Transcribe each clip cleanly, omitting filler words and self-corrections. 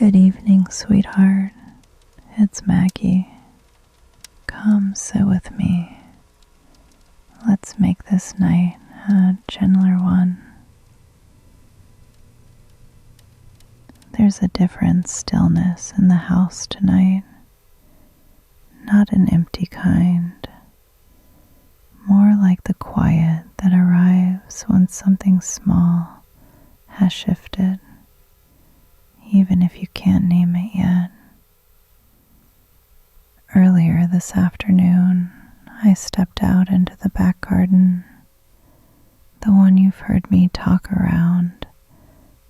Good evening, sweetheart. It's Maggie. Come sit with me. Let's make this night a gentler one. There's a different stillness in the house tonight. Not an empty kind. More like the quiet that arrives when something small has shifted, even if you can't name it yet. Earlier this afternoon, I stepped out into the back garden, the one you've heard me talk around,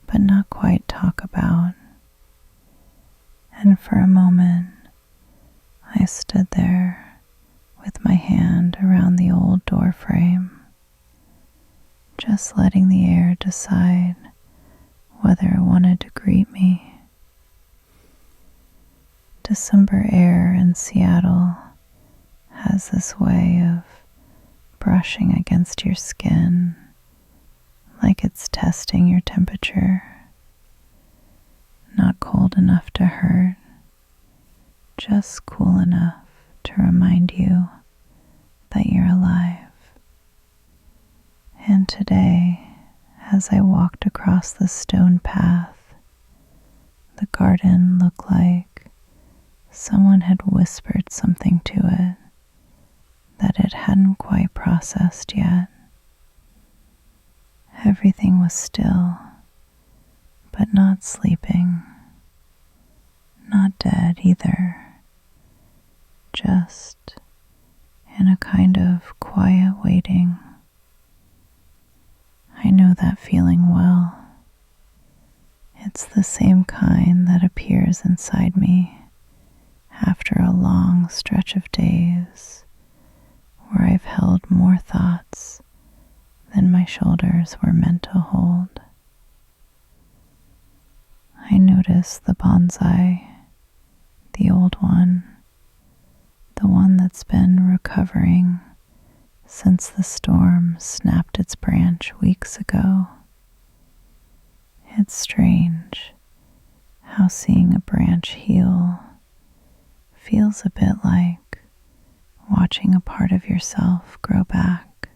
but not quite talk about. And for a moment, I stood there with my hand around the old door frame, just letting the air decide whether it wanted to greet me. December air in Seattle has this way of brushing against your skin, like it's testing your temperature. Not cold enough to hurt, just cool enough to remind you that you're alive. And today, as I walked across the stone path, the garden looked like someone had whispered something to it that it hadn't quite processed yet. Everything was still, but not sleeping, not dead either, just in a kind of quiet waiting. I know that feeling well. It's the same kind that appears inside me after a long stretch of days where I've held more thoughts than my shoulders were meant to hold. I notice the bonsai, the old one, the one that's been recovering since the storm snapped its branch weeks ago. It's strange how seeing a branch heal feels a bit like watching a part of yourself grow back.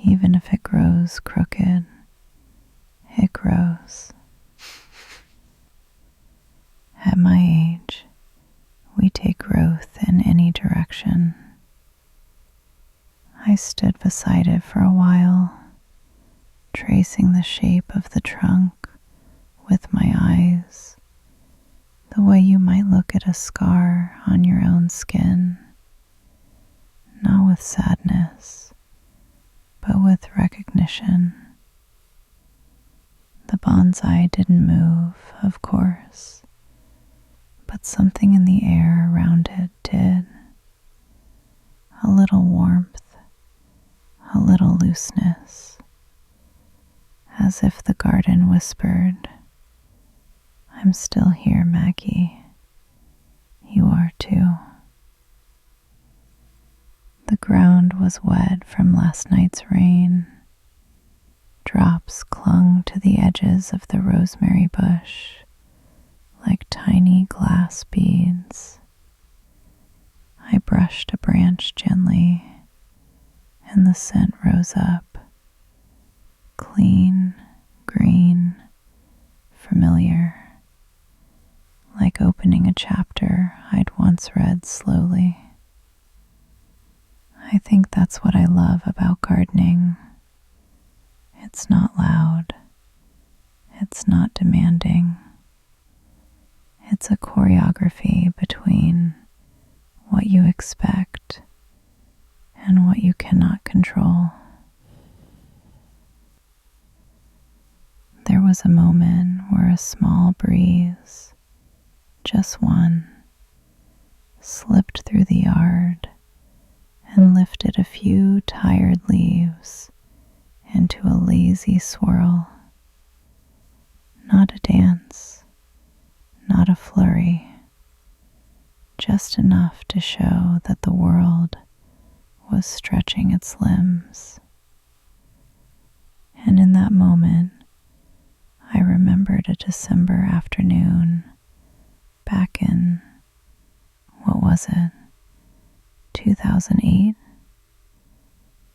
Even if it grows crooked, it grows. At my age, we take growth in any direction. I stood beside it for a while, tracing the shape of the trunk with my eyes, the way you might look at a scar on your own skin, not with sadness, but with recognition. The bonsai didn't move, of course, but something in the air around it did. A little warmth, a little looseness, as if the garden whispered, "I'm still here, Maggie. You are too." The ground was wet from last night's rain. Drops clung to the edges of the rosemary bush like tiny glass beads. I brushed a branch gently, and the scent rose up, clean, green, familiar, like opening a chapter I'd once read slowly. I think that's what I love about gardening. It's not loud. It's not demanding. It's a choreography between what you expect and what you cannot control. There was a moment where a small breeze, just one, slipped through the yard and lifted a few tired leaves into a lazy swirl. Not a dance, not a flurry, just enough to show that the world was stretching its limbs. And in that moment, I remembered a December afternoon back in, what was it, 2008?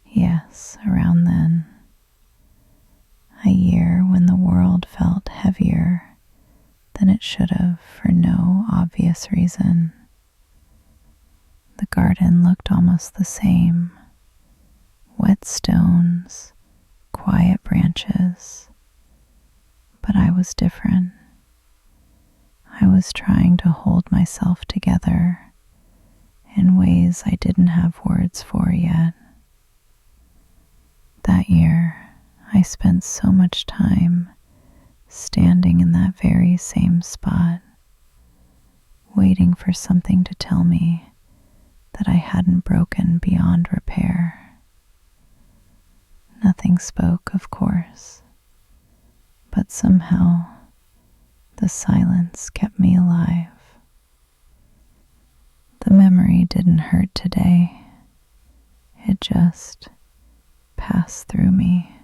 Yes, around then. A year when the world felt heavier than it should have for no obvious reason. The garden looked almost the same. Wet stones, quiet branches. But I was different. I was trying to hold myself together in ways I didn't have words for yet. That year, I spent so much time standing in that very same spot, waiting for something to tell me that I hadn't broken beyond repair. Nothing spoke, of course, but somehow the silence kept me alive. The memory didn't hurt today. It just passed through me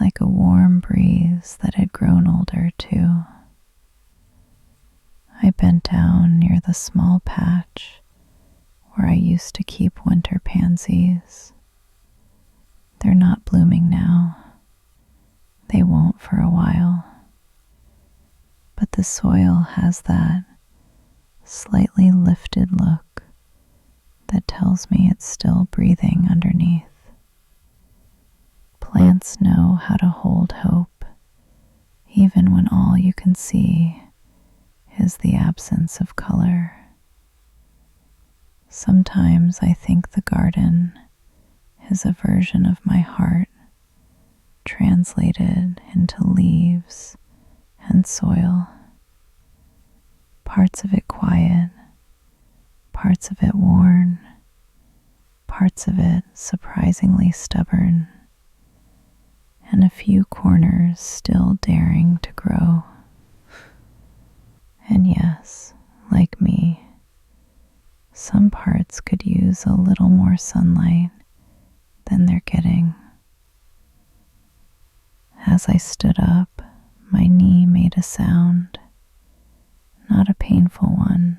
like a warm breeze that had grown older too. I bent down near the small patch where I used to keep winter pansies. They're not blooming now. They won't for a while. But the soil has that slightly lifted look that tells me it's still breathing underneath. Plants know how to hold hope, even when all you can see is the absence of color. Sometimes I think the garden is a version of my heart translated into leaves and soil. Parts of it quiet, parts of it worn, parts of it surprisingly stubborn, and a few corners still daring to grow. And yes, like me, some parts could use a little more sunlight than they're getting. As I stood up, my knee made a sound, not a painful one,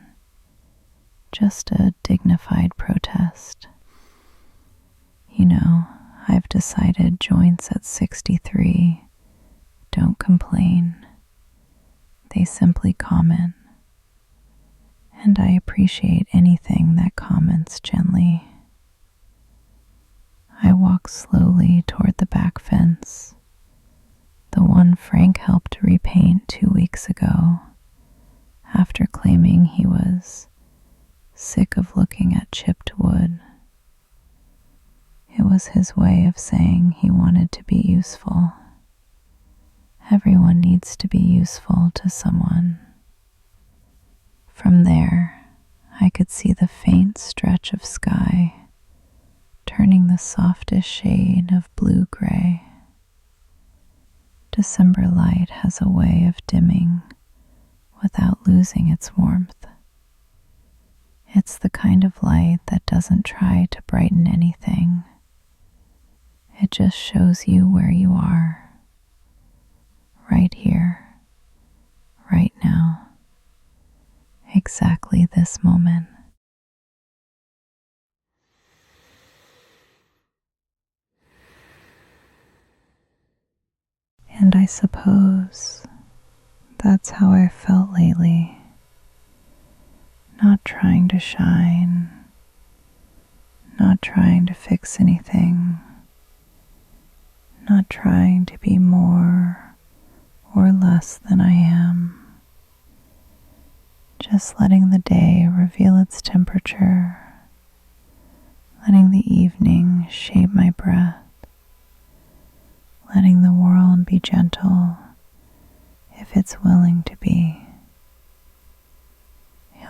just a dignified protest. You know, I've decided joints at 63 don't complain. They simply comment. And I appreciate anything that comments gently. I walk slowly toward the back fence, the one Frank helped repaint 2 weeks ago, after claiming he was sick of looking at chipped wood. It was his way of saying he wanted to be useful. Everyone needs to be useful to someone. From there, I could see the faint stretch of sky, turning the softest shade of blue-gray. December light has a way of dimming without losing its warmth. It's the kind of light that doesn't try to brighten anything. It just shows you where you are, right here, right now, exactly this moment. And I suppose that's how I felt lately, not trying to shine, not trying to fix anything, not trying to be more or less than I am, just letting the day reveal its temperature, letting the evening shape my breath, letting the world be gentle if it's willing to be.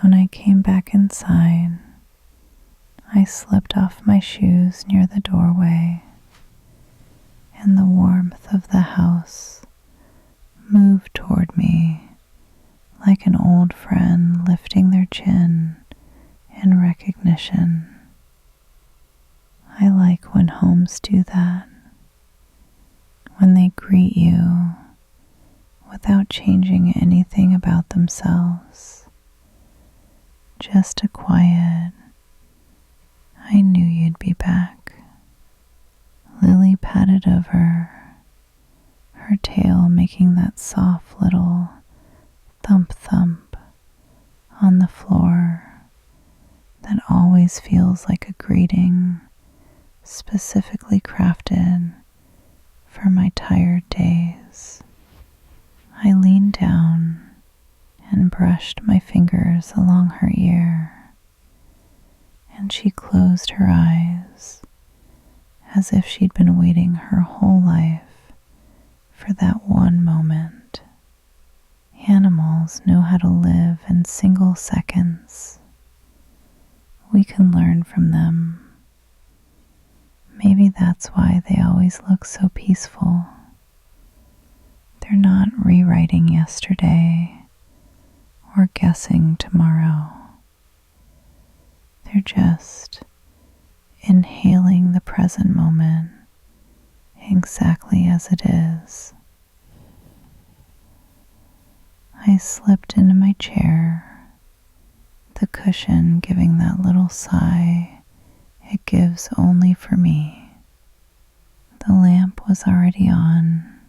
When I came back inside, I slipped off my shoes near the doorway, and the warmth of the house moved toward me like an old friend lifting their chin in recognition. I like when homes do that, when they greet you without changing anything about themselves. Just a quiet, "I knew you'd be back." Lily patted over, her tail making that soft little thump-thump on the floor that always feels like a greeting specifically crafted for my tired days. I leaned down and brushed my fingers along her ear, and she closed her eyes as if she'd been waiting her whole life for that one moment. Animals know how to live in single seconds. We can learn from them. Maybe that's why they always look so peaceful. They're not rewriting yesterday or guessing tomorrow. They're just inhaling the present moment exactly as it is. I slipped into my chair, the cushion giving that little sigh it gives only for me. The lamp was already on.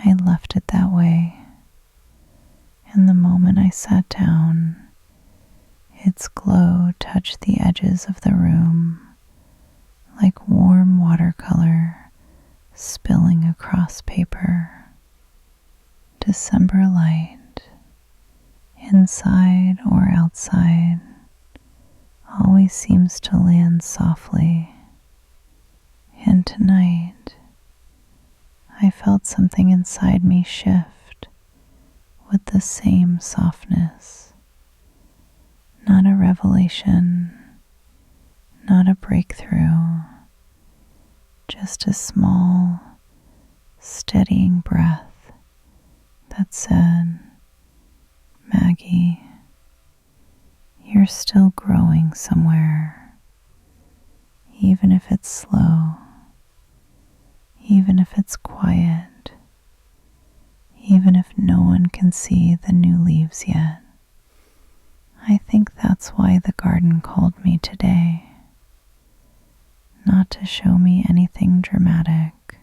I left it that way, and the moment I sat down, its glow touched the edges of the room like warm watercolor spilling across paper. December light, inside or outside, always seems to land softly. And tonight, I felt something inside me shift with the same softness. Not a revelation, not a breakthrough, just a small, steadying breath that said, "Maggie, you're still growing somewhere, even if it's slow, even if it's quiet, even if no one can see the new leaves yet." I think that's why the garden called me today. Not to show me anything dramatic,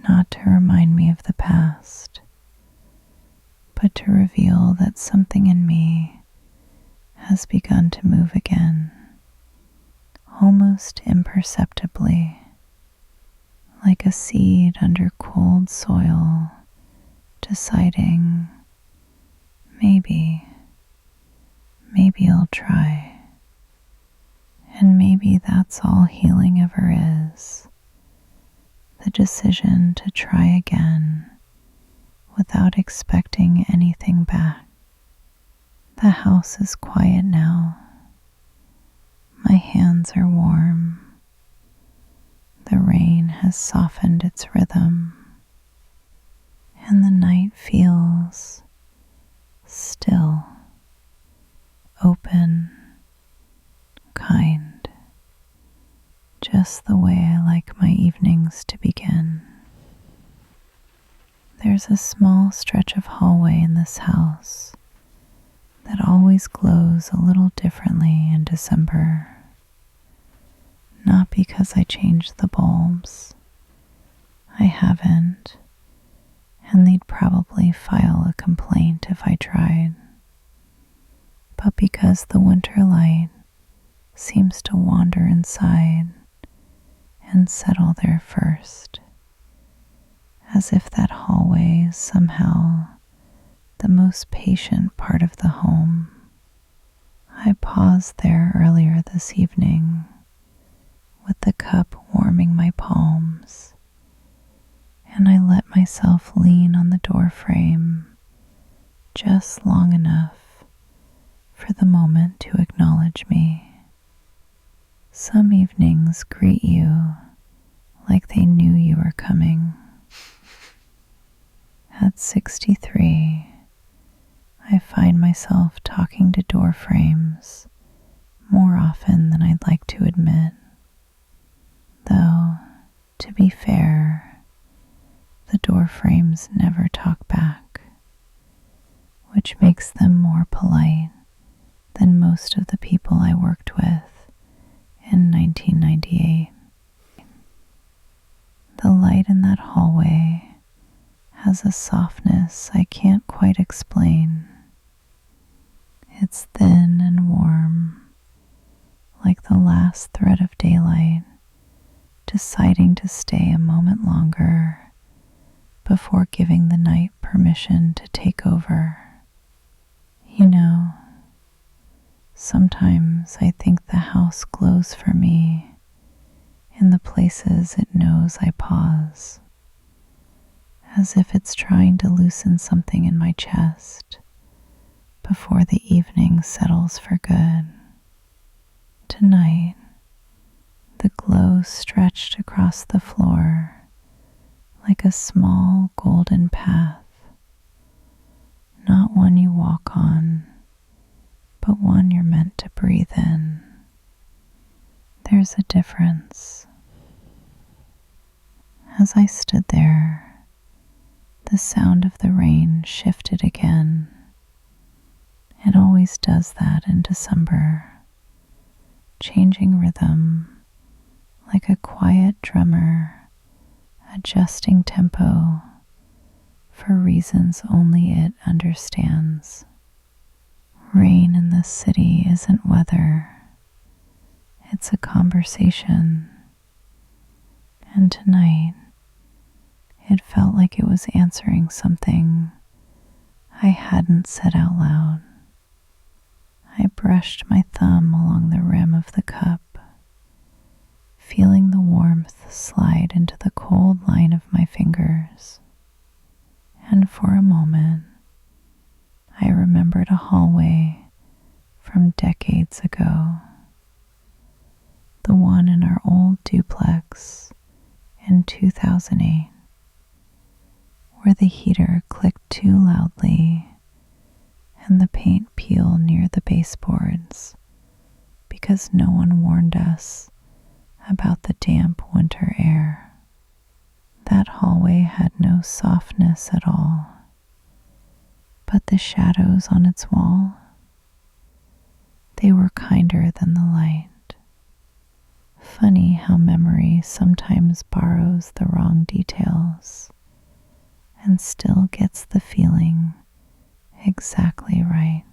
not to remind me of the past, but to reveal that something in me has begun to move again, almost imperceptibly, like a seed under cold soil, deciding, maybe I'll try. And maybe that's all healing ever is, the decision to try again without expecting anything back. The house is quiet now. My hands are warm. The rain has softened its rhythm, and the night feels still, open, kind, just the way I like my evenings to begin. There's a small stretch of hallway in this house that always glows a little differently in December. Not because I changed the bulbs. I haven't, and they'd probably file a complaint if I tried. But because the winter light seems to wander inside and settle there first, as if that hallway is somehow the most patient part of the home. I paused there earlier this evening with the cup warming my palms, and I let myself lean on the door frame just long enough for the moment to acknowledge me. Some evenings greet you like they knew you were coming. At 63, I find myself talking to door frames more often than I'd like to admit. Though, to be fair, The door frames never talk back, which makes them more polite than most of the people I worked with in 1998. The light in that hallway has a softness I can't quite explain. It's thin and warm, like the last thread of daylight, deciding to stay a moment longer before giving the night permission to take over. You know, sometimes I think the house glows for me in the places it knows I pause, as if it's trying to loosen something in my chest before the evening settles for good. Tonight, the glow stretched across the floor like a small golden path, not one you walk on, but one you're meant to breathe in. There's a difference. As I stood there, the sound of the rain shifted again. It always does that in December, changing rhythm like a quiet drummer adjusting tempo for reasons only it understands. Rain in this city isn't weather, it's a conversation. And tonight, it felt like it was answering something I hadn't said out loud. I brushed my thumb along the rim of the cup, feeling the warmth slide into the cold line of my fingers. And for a moment, I remembered a hallway from decades ago, the one in our old duplex in 2008, where the heater clicked too loudly and the paint peeled near the baseboards because no one warned us about the damp winter air. That hallway had no softness at all, but the shadows on its wall, they were kinder than the light. Funny how memory sometimes borrows the wrong details and still gets the feeling exactly right.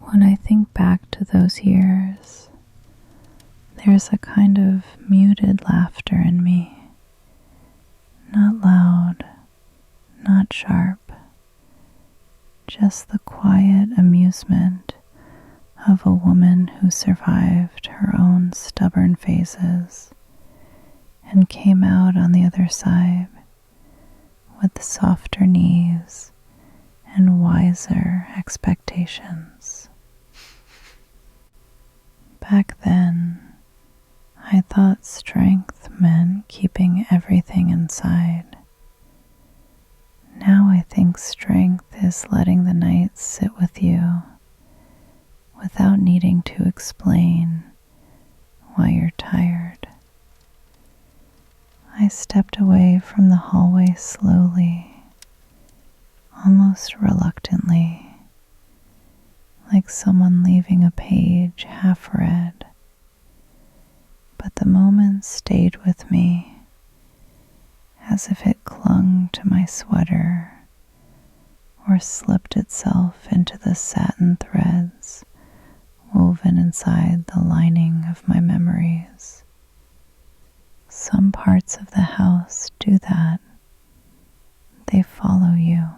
When I think back to those years, there's a kind of muted laughter in me. Not loud, not sharp, just the quiet amusement of a woman who survived her own stubborn phases and came out on the other side with softer knees and wiser expectations. Back then, I thought strength meant keeping everything inside. Now I think strength is letting the night sit with you without needing to explain why you're tired. I stepped away from the hallway slowly, almost reluctantly, like someone leaving a page half read. But the moment stayed with me, as if it clung to my sweater or slipped itself into the satin threads woven inside the lining of my memories. Some parts of the house do that. They follow you.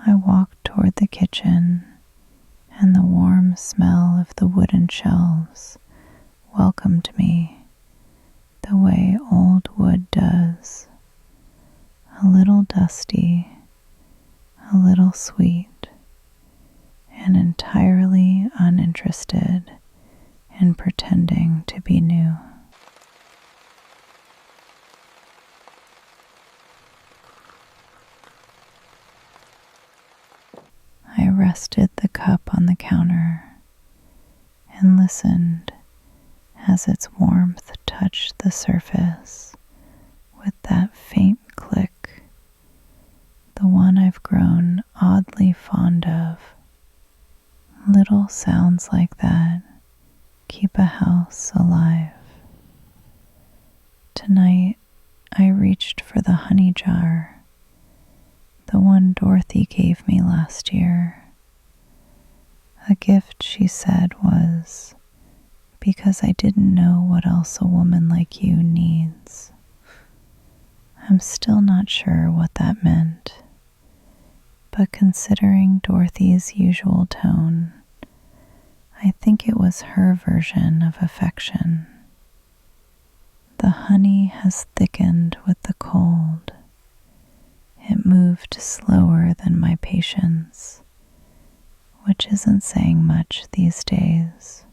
I walked toward the kitchen, and the warm smell of the wooden shelves welcomed me the way old wood does, a little dusty, a little sweet, and entirely uninterested in pretending to be new. I rested the cup on the counter and listened as its warmth touched the surface with that faint click, the one I've grown oddly fond of. Little sounds like that keep a house alive. Tonight, I reached for the honey jar, the one Dorothy gave me last year. A gift she said was because I didn't know what else a woman like you needs. I'm still not sure what that meant, but considering Dorothy's usual tone, I think it was her version of affection. The honey has thickened with the cold. It moved slower than my patience, which isn't saying much these days.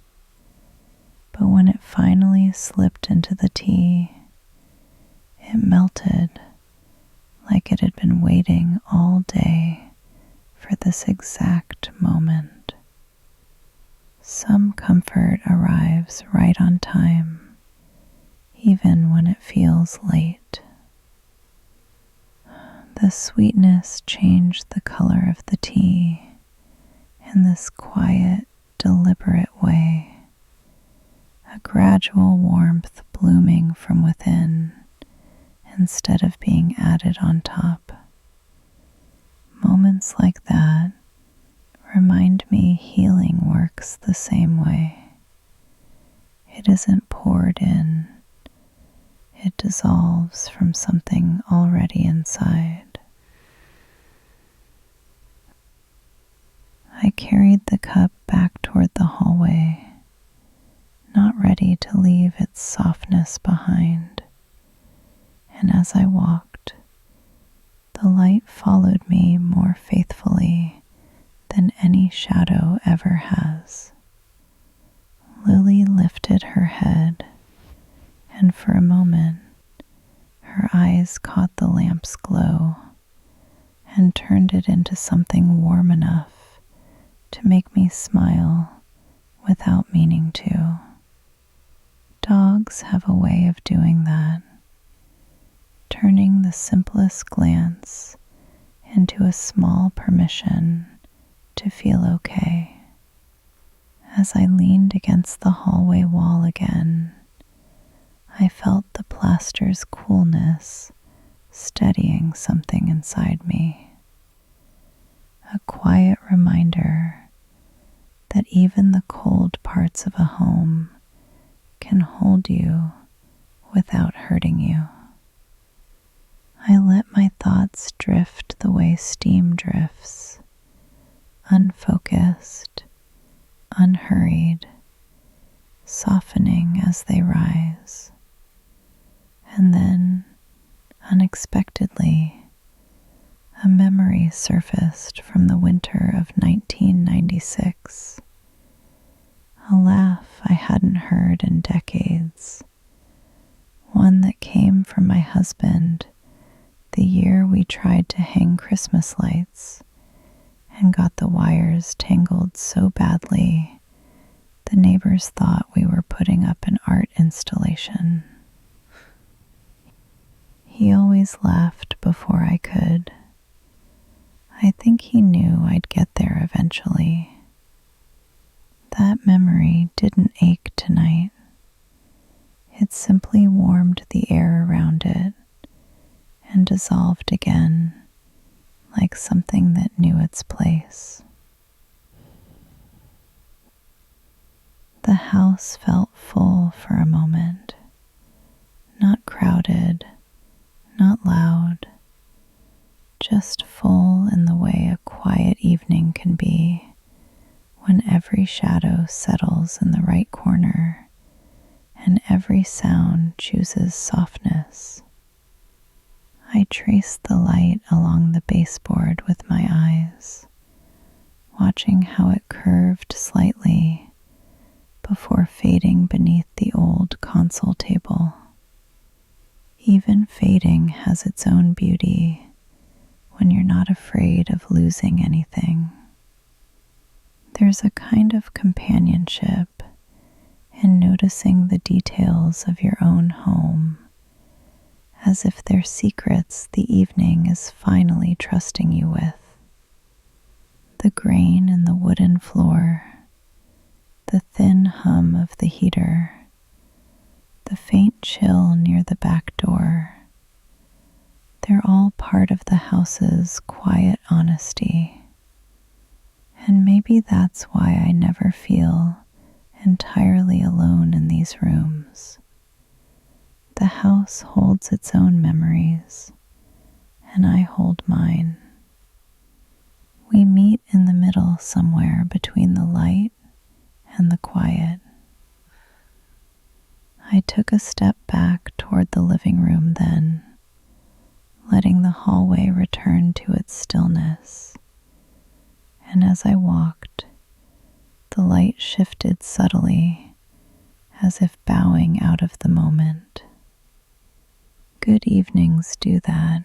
But when it finally slipped into the tea, it melted like it had been waiting all day for this exact moment. Some comfort arrives right on time, even when it feels late. The sweetness changed the color of the tea in this quiet, deliberate way, a gradual warmth blooming from within instead of being added on top. Moments like that remind me healing works the same way. It isn't poured in, it dissolves from something already inside. I carried the cup back toward the hallway, not ready to leave its softness behind. And as I walked, the light followed me more faithfully than any shadow ever has. Lily lifted her head, and for a moment, her eyes caught the lamp's glow and turned it into something warm enough to make me smile without meaning to. Dogs have a way of doing that, turning the simplest glance into a small permission to feel okay. As I leaned against the hallway wall again, I felt the plaster's coolness steadying something inside me. A quiet reminder that even the cold parts of a home can hold you without hurting you. I let my thoughts drift the way steam drifts, unfocused, unhurried, softening as they rise. And then, unexpectedly, a memory surfaced from the winter of 1996. A laugh I hadn't heard in decades. One that came from my husband the year we tried to hang Christmas lights and got the wires tangled so badly the neighbors thought we were putting up an art installation. He always laughed before I could. I think he knew I'd get there eventually. That memory didn't ache tonight. It simply warmed the air around it and dissolved again like something that knew its place. The house felt full for a moment, not crowded, not loud, just full in the way a quiet evening can be when every shadow settles in the right corner and every sound chooses softness. I traced the light along the baseboard with my eyes, watching how it curved slightly before fading beneath the old console table. Even fading has its own beauty when you're not afraid of losing anything. There's a kind of companionship in noticing the details of your own home as if they're secrets the evening is finally trusting you with. The grain in the wooden floor, the thin hum of the heater, the faint chill near the back door, they're all part of the house's quiet honesty. And maybe that's why I never feel entirely alone in these rooms. The house holds its own memories, and I hold mine. We meet in the middle somewhere between the light and the quiet. I took a step back toward the living room then, letting the hallway return to its stillness. And as I walked, the light shifted subtly, as if bowing out of the moment. Good evenings do that.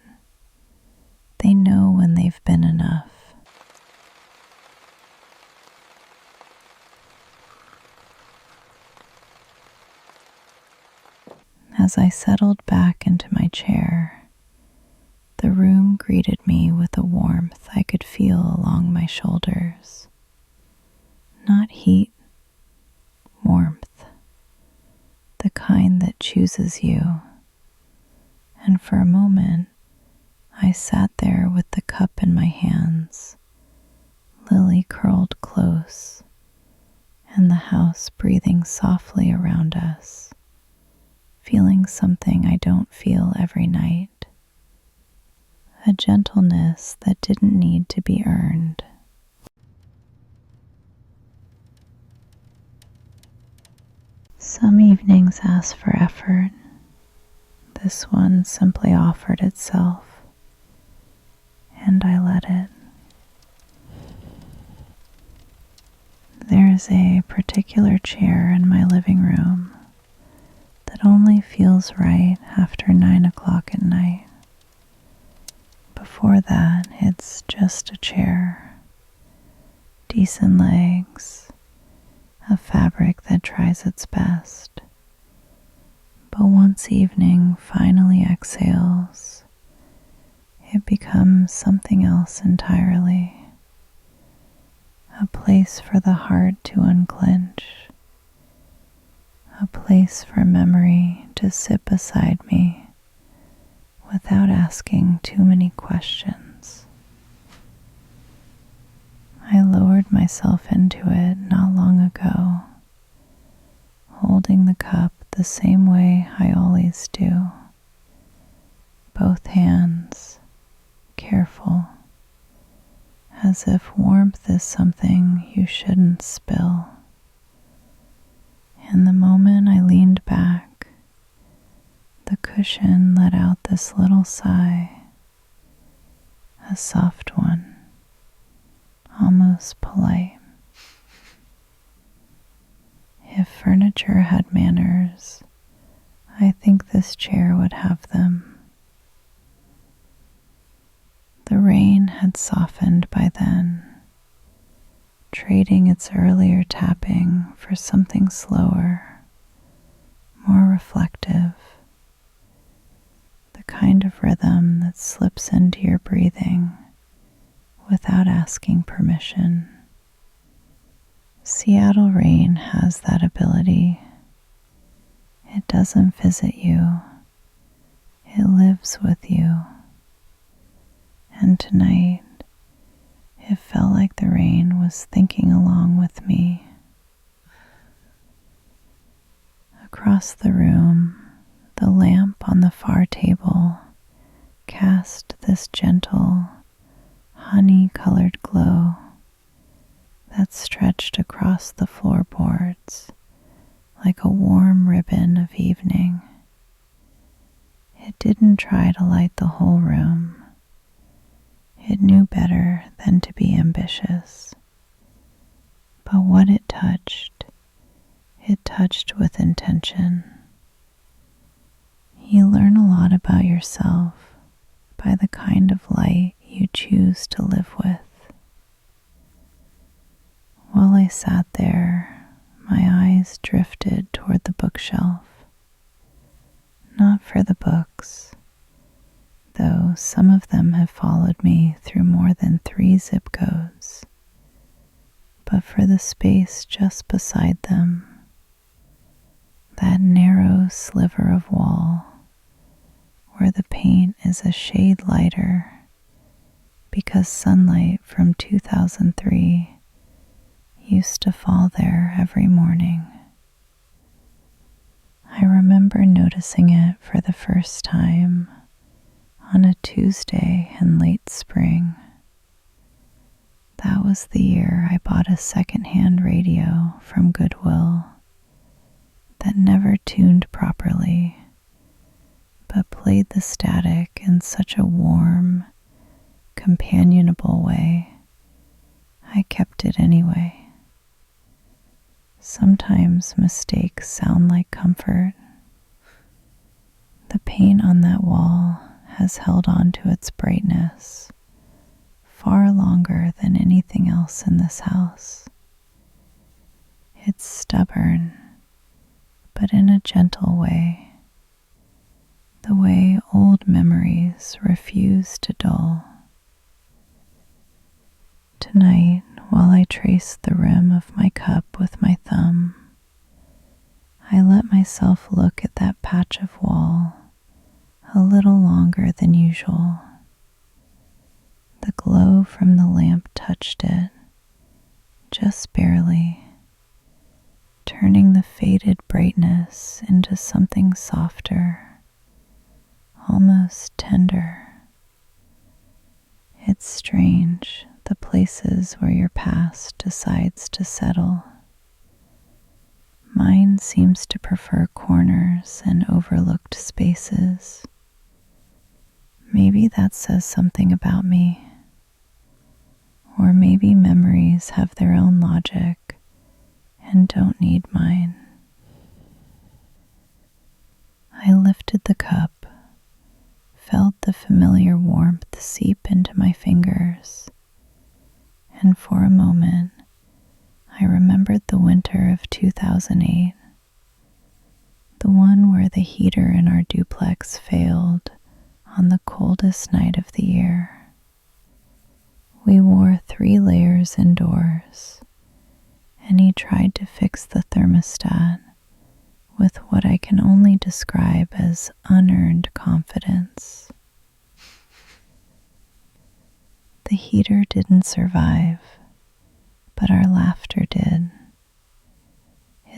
They know when they've been enough. As I settled back into my chair, the room greeted me with a warmth I could feel along my shoulders. Not heat, warmth, the kind that chooses you. And for a moment, I sat there with the cup in my hands, Lily curled close, and the house breathing softly around us, feeling something I don't feel every night. A gentleness that didn't need to be earned. Some evenings ask for effort. This one simply offered itself, and I let it. There's a particular chair in my living room that only feels right after 9 o'clock at night. Before that, it's just a chair, decent legs, a fabric that tries its best. But once evening finally exhales, it becomes something else entirely. A place for the heart to unclench, a place for memory to sit beside me without asking too many questions. I lowered myself into it not long ago, holding the cup the same way I always do, both hands, careful, as if warmth is something you shouldn't spill. And the moment I leaned back, the cushion let out this little sigh, a soft one, almost polite. If furniture had manners, I think this chair would have them. The rain had softened by then, trading its earlier tapping for something slower, more reflective, the kind of rhythm that slips into your breathing without asking permission. Seattle rain has that ability. It doesn't visit you, it lives with you. And tonight, it felt like the rain was thinking along with me. Across the room, the lamp on the far table cast this gentle, honey-colored glow that stretched across the floorboards like a warm ribbon of evening. It didn't try to light the whole room. It knew better than to be ambitious. But what it touched with intention. You learn a lot about yourself by the kind of light you choose to live with. While I sat there, my eyes drifted toward the bookshelf, not for the books, though some of them have followed me through more than 3 zip codes, but for the space just beside them, that narrow sliver of wall where the paint is a shade lighter because sunlight from 2003 used to fall there every morning. I remember noticing it for the first time on a Tuesday in late spring. That was the year I bought a secondhand radio from Goodwill that never tuned properly, but played the static in such a warm, companionable way, I kept it anyway. Sometimes mistakes sound like comfort. The paint on that wall has held on to its brightness far longer than anything else in this house. It's stubborn, but in a gentle way, the way old memories refuse to dull. Tonight, while I trace the rim of my cup with my thumb, I let myself look at that patch of wall a little longer than usual. The glow from the lamp touched it, just barely, turning the faded brightness into something softer, almost tender. It's strange, the places where your past decides to settle. Mine seems to prefer corners and overlooked spaces. Maybe that says something about me. Or maybe memories have their own logic and don't need mine. I lifted the cup, felt the familiar warmth seep into my fingers, and for a moment, I remembered the winter of 2008, the one where the heater in our duplex failed on the coldest night of the year. We wore 3 layers indoors, and he tried to fix the thermostat with what I can only describe as unearned confidence. The heater didn't survive, but our laughter did.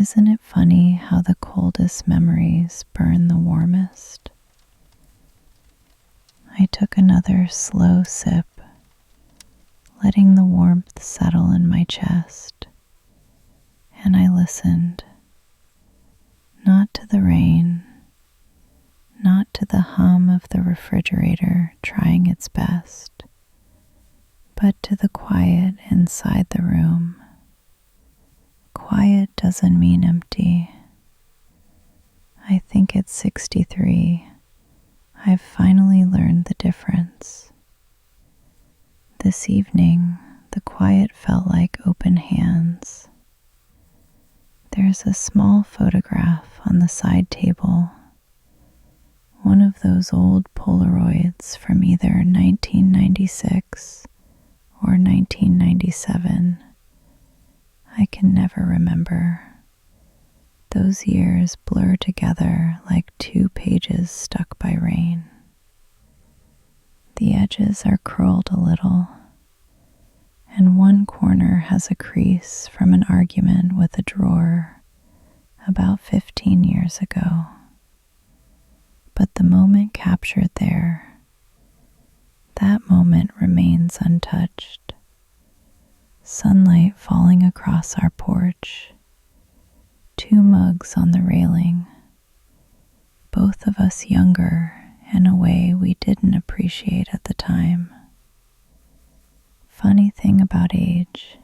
Isn't it funny how the coldest memories burn the warmest? I took another slow sip, letting the warmth settle in my chest, and I listened, not to the rain, not to the hum of the refrigerator trying its best, but to the quiet inside the room. Quiet doesn't mean empty. I think at 63, I've finally learned the difference. This evening, the quiet felt like open hands. There's a small photograph on the side table, one of those old Polaroids from either 1996 or 1997. I can never remember. Those years blur together like 2 pages stuck by rain. The edges are curled a little, and one corner has a crease from an argument with a drawer about 15 years ago. But the moment captured there, that moment remains untouched. Sunlight falling across our porch, 2 mugs on the railing, both of us younger in a way we didn't appreciate at the time. Funny thing about age,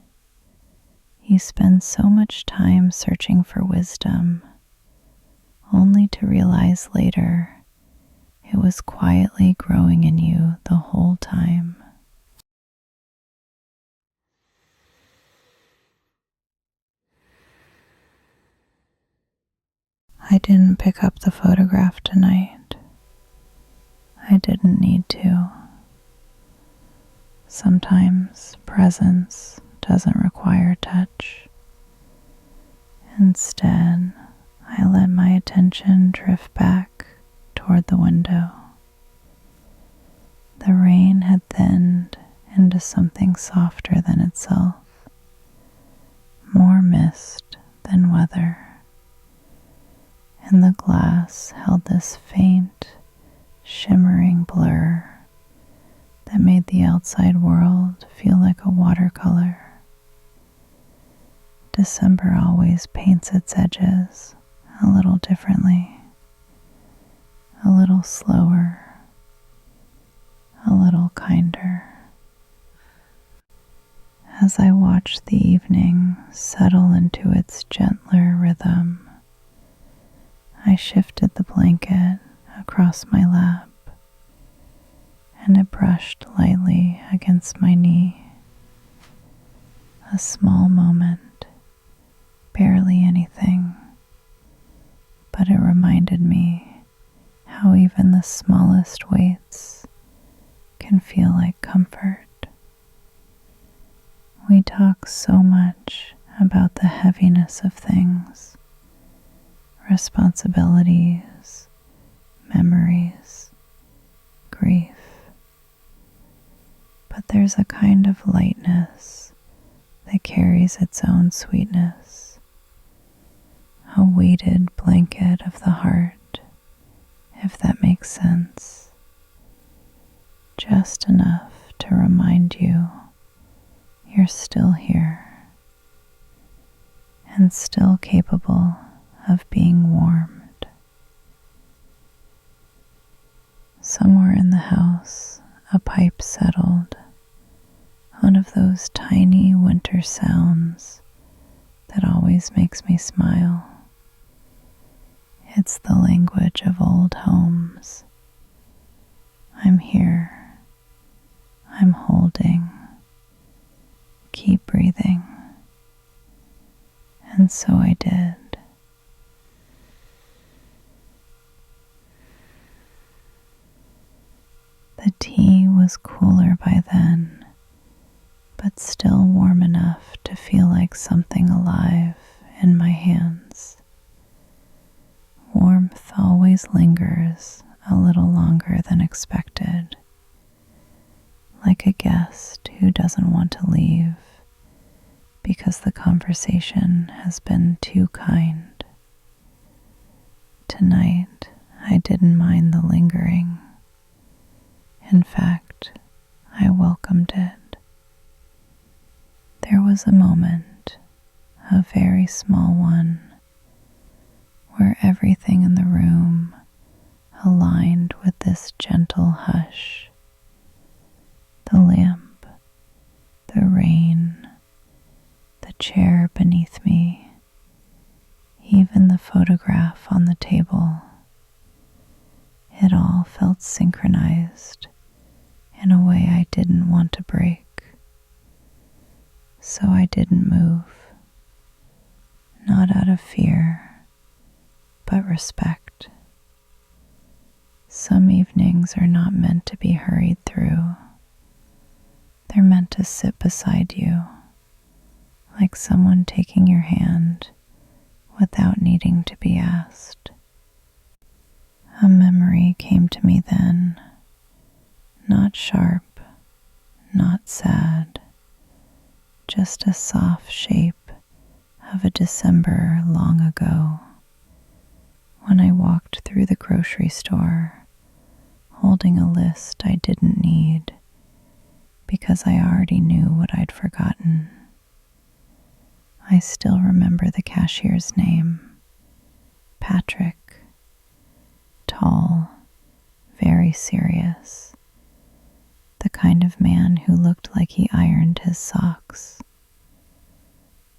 you spend so much time searching for wisdom, only to realize later it was quietly growing in you the whole time. I didn't pick up the photograph tonight. I didn't need to. Sometimes presence doesn't require touch. Instead, I let my attention drift back toward the window. The rain had thinned into something softer than itself, more mist than weather, and the glass held this faint, shimmering blur that made the outside world feel like a watercolor. December always paints its edges a little differently, a little slower, a little kinder. As I watched the evening settle into its gentler rhythm, I shifted the blanket across my lap, and it brushed lightly against my knee. A small moment, barely anything, but it reminded me how even the smallest weights can feel like comfort. We talk so much about the heaviness of things, responsibilities, memories, grief. But there's a kind of lightness that carries its own sweetness, a weighted blanket of the heart, if that makes sense, just enough to remind you you're still here and still capable of being warmed. Somewhere in the house, a pipe settled, one of those tiny winter sounds that always makes me smile. It's the language of old homes. I'm here. I'm holding. Keep breathing. And so I did. The tea was cooler by then, but still warm enough to feel like something alive in my hands. Warmth always lingers a little longer than expected, like a guest who doesn't want to leave because the conversation has been too kind. Tonight, I didn't mind the lingering. In fact, I welcomed it. There was a moment, a very small one, where everything in the room aligned with this gentle hush. The lamp, the rain, the chair beneath me, even the photograph on the table. It all felt synchronized in a way I didn't want to break. So I didn't move, not out of fear, but respect. Some evenings are not meant to be hurried through. They're meant to sit beside you, like someone taking your hand without needing to be asked. A memory came to me then, not sharp, not sad, just a soft shape of a December long ago, when I walked through the grocery store, holding a list I didn't need because I already knew what I'd forgotten. I still remember the cashier's name, Patrick. Tall, very serious, the kind of man who looked like he ironed his socks.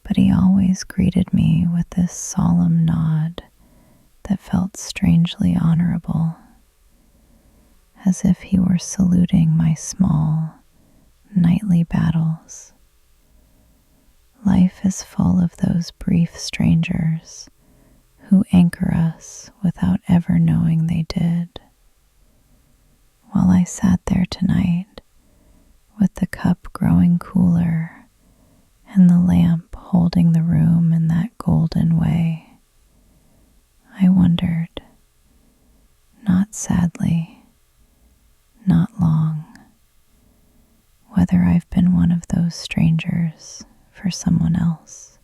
But he always greeted me with this solemn nod that felt strangely honorable, as if he were saluting my small, nightly battles. Life is full of those brief strangers who anchor us without ever knowing they did. while I sat there tonight with the cup growing cooler and the lamp holding the room in that golden way, I wondered, not sadly, not long, whether I've been one of those strangers for someone else.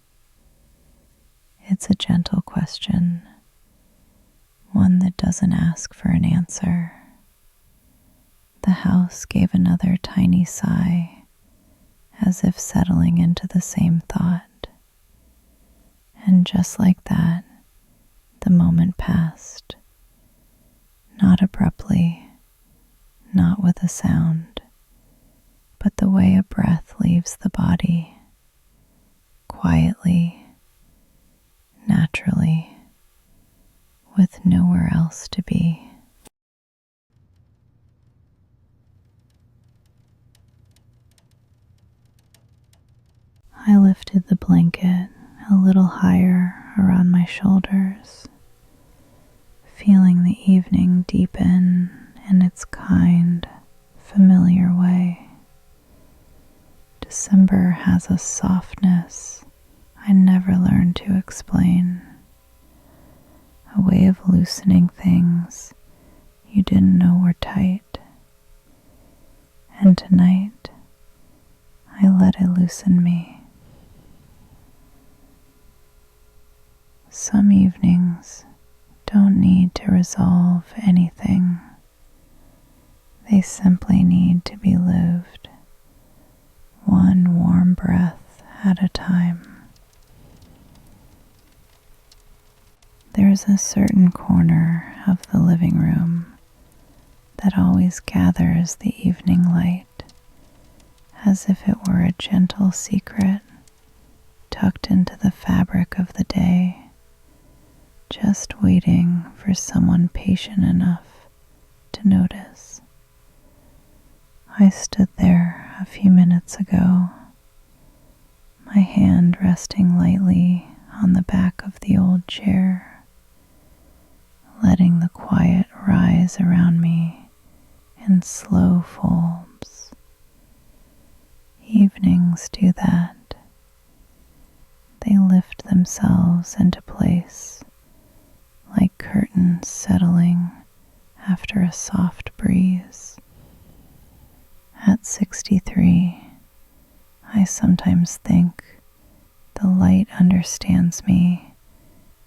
It's a gentle question, one that doesn't ask for an answer. The house gave another tiny sigh, as if settling into the same thought. And just like that, the moment passed. Not abruptly, not with a sound, but the way a breath leaves the body, quietly, naturally, with nowhere else to be. I lifted the blanket a little higher around my shoulders, feeling the evening deepen in its kind, familiar way. December has a softness I never learned to explain, a way of loosening things you didn't know were tight. And tonight, I let it loosen me. Some evenings don't need to resolve anything. They simply need to be lived, one warm breath at a time. There's a certain corner of the living room that always gathers the evening light, as if it were a gentle secret tucked into the fabric of the day, just waiting for someone patient enough to notice. I stood there a few minutes ago, my hand resting lightly on the back of the old chair, letting the quiet rise around me in slow folds. Evenings do that. They lift themselves into place, like curtains settling after a soft breeze. At 63, I sometimes think the light understands me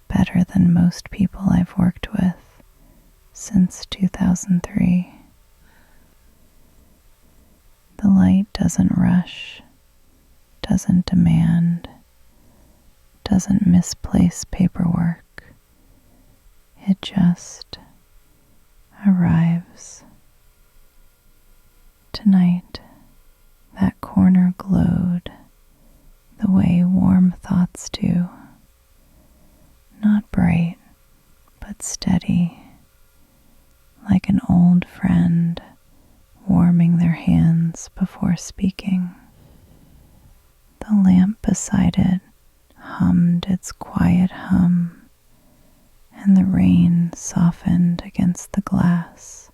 better than most people I've worked with since 2003. The light doesn't rush, doesn't demand, doesn't misplace paperwork. It just arrives. Tonight, that corner glowed the way warm thoughts do. Not bright, but steady, like an old friend warming their hands before speaking. The lamp beside it hummed its quiet hum, and the rain softened against the glass,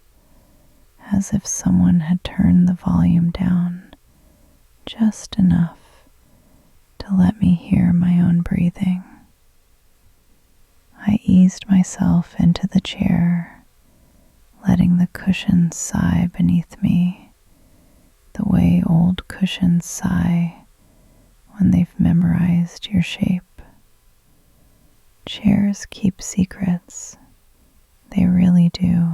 as if someone had turned the volume down just enough to let me hear my own breathing. I eased myself into the chair, letting the cushions sigh beneath me, the way old cushions sigh when they've memorized your shape. Chairs keep secrets. They really do,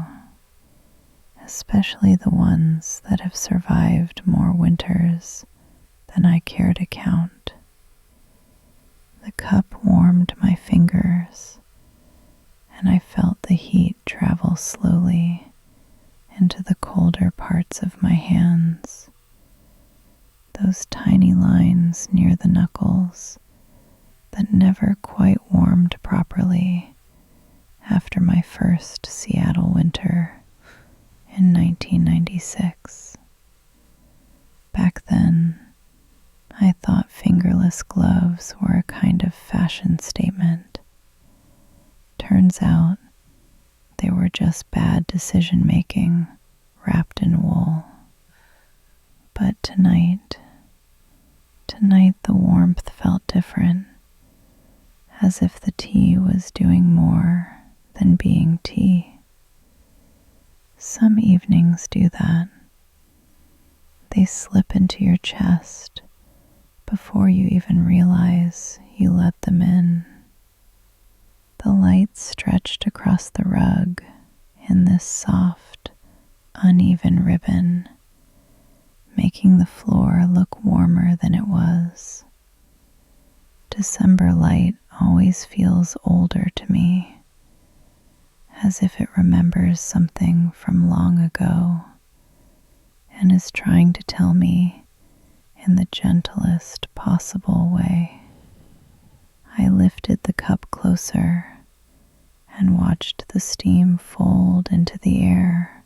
especially the ones that have survived more winters than I care to count. The cup warmed my fingers, and I felt the heat travel slowly into the colder parts of my hands. Those tiny lines near the knuckles that never quite warmed properly after my first Seattle winter in 1996. Back then, I thought fingerless gloves were a kind of fashion statement. Turns out, they were just bad decision-making wrapped in wool. But tonight the warmth felt different, as if the tea was doing more than being tea. Some evenings do that. They slip into your chest before you even realize you let them in. The light stretched across the rug in this soft, uneven ribbon, making the floor look warmer than it was. December light always feels older to me, as if it remembers something from long ago and is trying to tell me in the gentlest possible way. I lifted the cup closer and watched the steam fold into the air,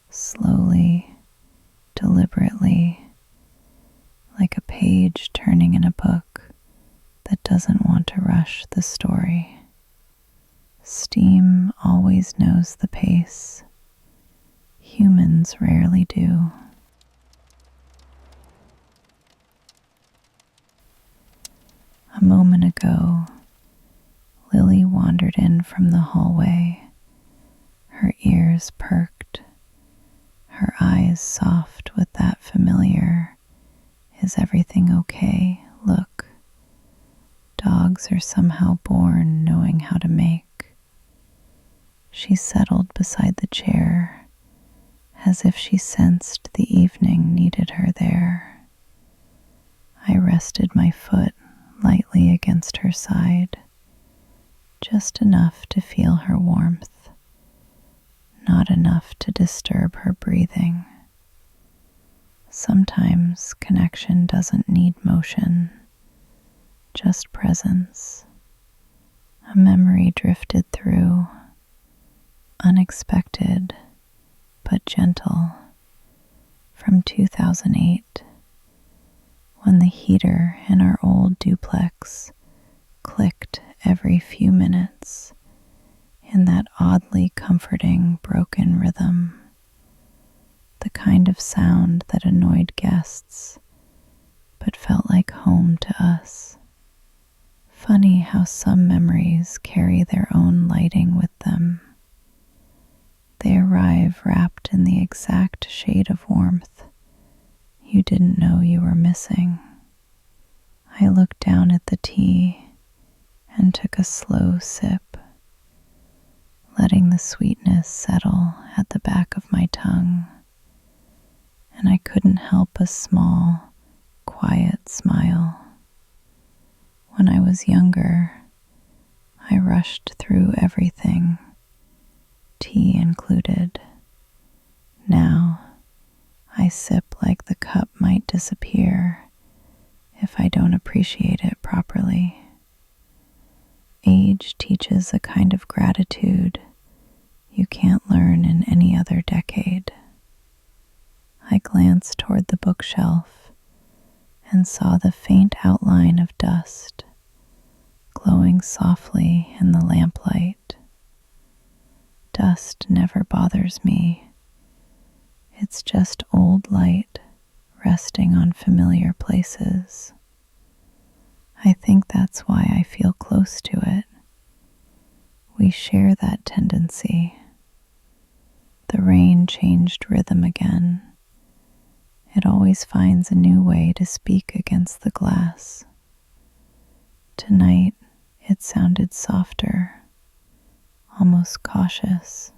slowly, deliberately, like a page turning in a book that doesn't want to rush the story. Steam always knows the pace. Humans rarely do. A moment ago, Lily wandered in from the hallway, her ears perked, her eyes soft with that familiar, "Is everything okay?" look. Dogs are somehow born knowing how to make. She settled beside the chair, as if she sensed the evening needed her there. I rested my foot lightly against her side, just enough to feel her warmth, not enough to disturb her breathing. Sometimes connection doesn't need motion, just presence. A memory drifted through, unexpected but gentle, from 2008, when the heater in our old duplex clicked every few minutes in that oddly comforting broken rhythm, the kind of sound that annoyed guests but felt like home to us. Funny how some memories carry their own lighting with them. They arrive wrapped in the exact shade of warmth you didn't know you were missing. I looked down at the tea and took a slow sip, letting the sweetness settle at the back of my tongue, and I couldn't help a small, quiet smile. When I was younger, I rushed through everything, tea included. Now, I sip like the cup might disappear if I don't appreciate it properly. Age teaches a kind of gratitude you can't learn in any other decade. I glanced toward the bookshelf and saw the faint outline of dust glowing softly in the lamplight. Dust never bothers me. It's just old light resting on familiar places. I think that's why I feel close to it. We share that tendency. The rain changed rhythm again. It always finds a new way to speak against the glass. Tonight, it sounded softer, almost cautious,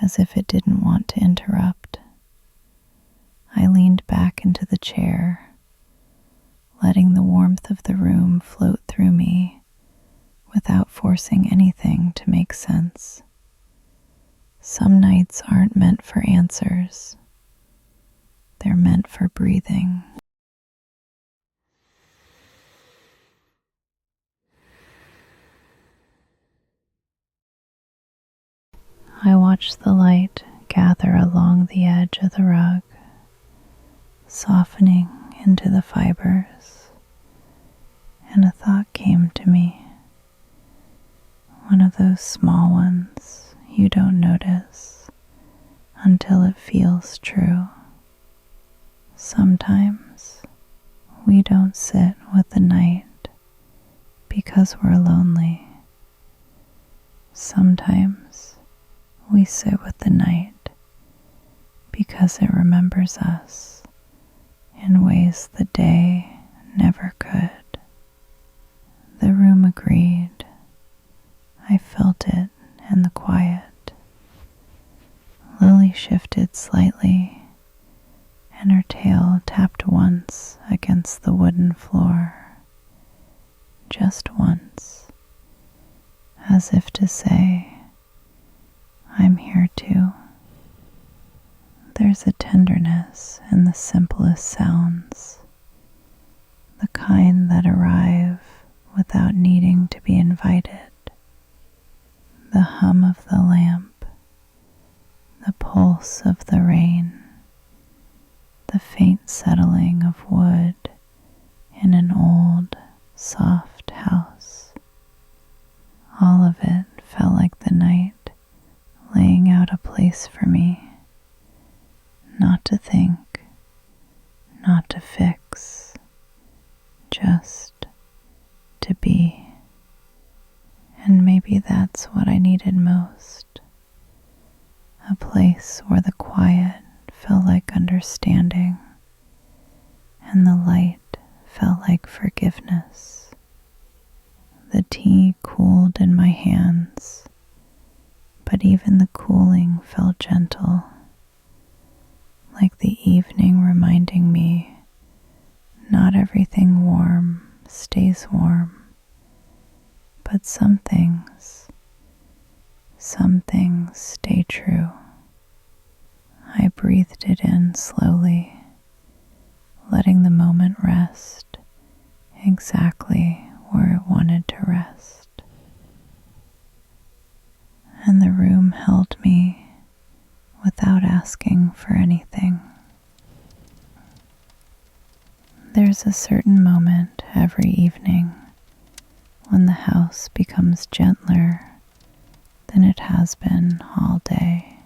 as if it didn't want to interrupt. I leaned back into the chair, letting the warmth of the room float through me without forcing anything to make sense. Some nights aren't meant for answers. They're meant for breathing. I watched the light gather along the edge of the rug, softening into the fibers, and a thought came to me. One of those small ones you don't notice until it feels true. Sometimes we don't sit with the night because we're lonely. Sometimes we sit with the night because it remembers us in ways the day never could. The room agreed. I felt it in the quiet. Lily shifted slightly, and her tail tapped once against the wooden floor. Just once, as if to say, I'm here too. There's a tenderness in the simplest sounds, the kind that arrive without needing to be invited. The hum of the lamp, the pulse of the rain, the faint settling of wood in an old, soft house. All of it felt like the night laying out a place for me, not to think, not to fix, just to be. And maybe that's what I needed most. A place where the quiet felt like understanding and the light felt like forgiveness. The tea cooled in my hands, but even the cooling felt gentle, like the evening reminding me not everything warm stays warm, but some things stay true. I breathed it in slowly, letting the moment rest exactly where it wanted to rest. And the room held me without asking for anything. There's a certain moment every evening when the house becomes gentler than it has been all day.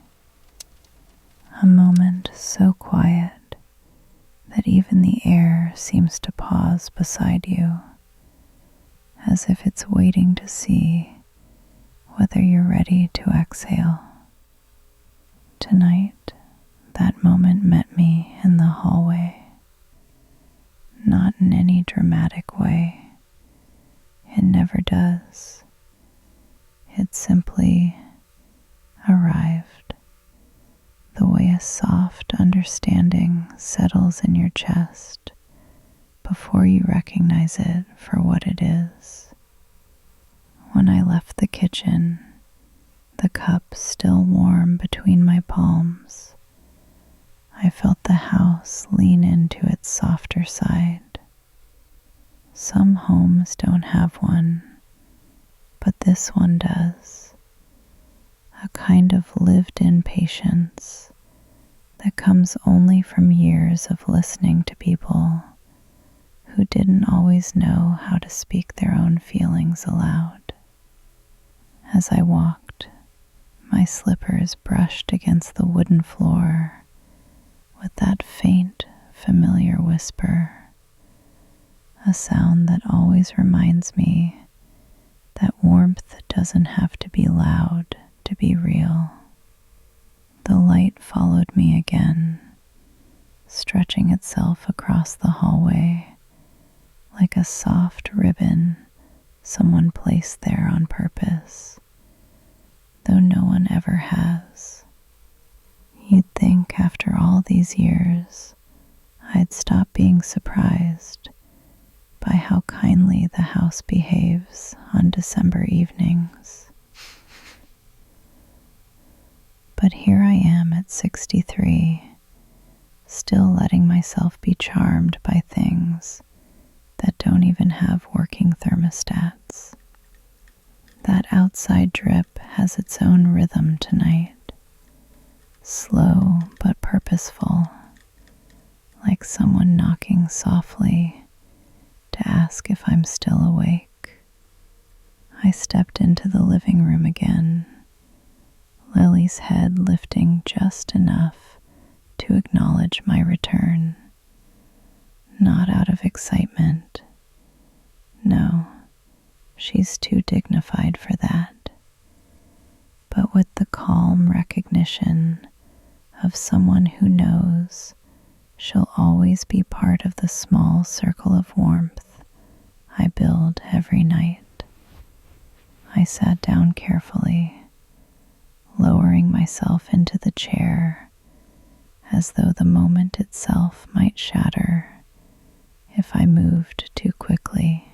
A moment so quiet that even the air seems to pause beside you, as if it's waiting to see whether you're ready to exhale. Tonight, that moment met me in the hallway, not in any dramatic way. It never does. It simply arrived, the way a soft understanding settles in your chest before you recognize it for what it is. When I left the kitchen, the cup still warm between my palms, I felt the house lean into its softer side. Some homes don't have one, but this one does. A kind of lived-in patience that comes only from years of listening to people who didn't always know how to speak their own feelings aloud. As I walked, my slippers brushed against the wooden floor with that faint, familiar whisper, a sound that always reminds me that warmth doesn't have to be loud to be real. The light followed me again, stretching itself across the hallway like a soft ribbon someone placed there on purpose, though no one ever has. You'd think after all these years I'd stop being surprised by how kindly the house behaves on December evenings. But here I am at 63, still letting myself be charmed by things that don't even have working thermostats. That outside drip has its own rhythm tonight, slow but purposeful, like someone knocking softly to ask if I'm still awake. I stepped into the living room again, Lily's head lifting just enough to acknowledge my return. Not out of excitement. No, she's too dignified for that. But with the calm recognition of someone who knows she'll always be part of the small circle of warmth I build every night. I sat down carefully, lowering myself into the chair as though the moment itself might shatter if I moved too quickly.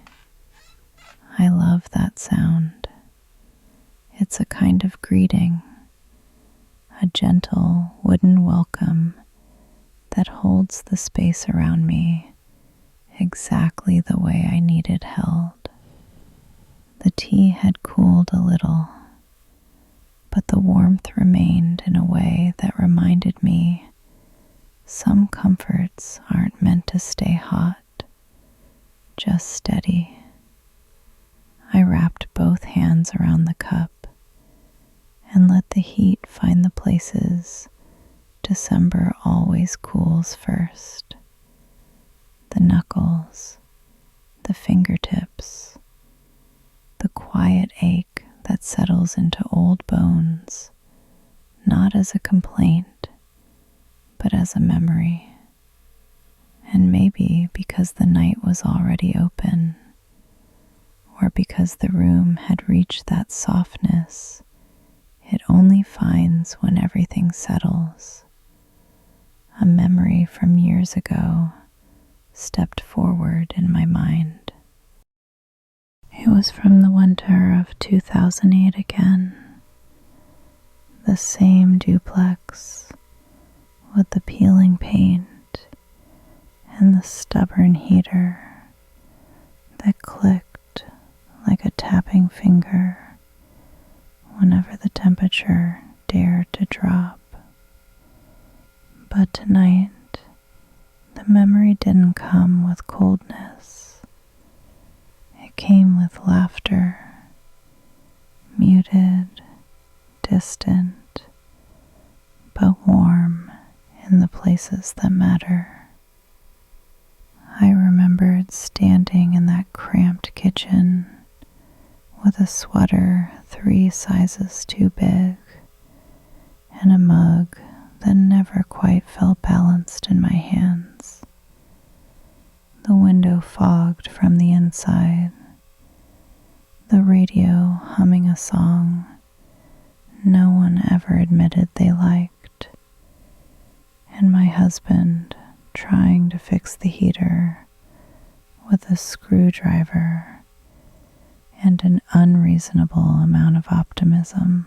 I love that sound. It's a kind of greeting, a gentle wooden welcome that holds the space around me exactly the way I need it held. The tea had cooled a little, but the warmth remained in a way that reminded me some comforts aren't meant to stay hot, just steady. I wrapped both hands around the cup and let the heat find the places December always cools first. The knuckles, the fingertips, the quiet ache that settles into old bones, not as a complaint, but as a memory. And maybe because the night was already open, or because the room had reached that softness it only finds when everything settles. A memory from years ago stepped forward in my mind. It was from the winter of 2008 again. The same duplex with the peeling paint and the stubborn heater that clicked like a tapping finger whenever the temperature dared to drop. But tonight, the memory didn't come with coldness. It came with laughter, muted, distant, but warm in the places that matter. I remembered standing in that cramped kitchen with a sweater 3 sizes too big and a mug that never quite felt balanced in my hands. The window fogged from the inside, the radio humming a song no one ever admitted they liked, and my husband trying to fix the heater with a screwdriver and an unreasonable amount of optimism.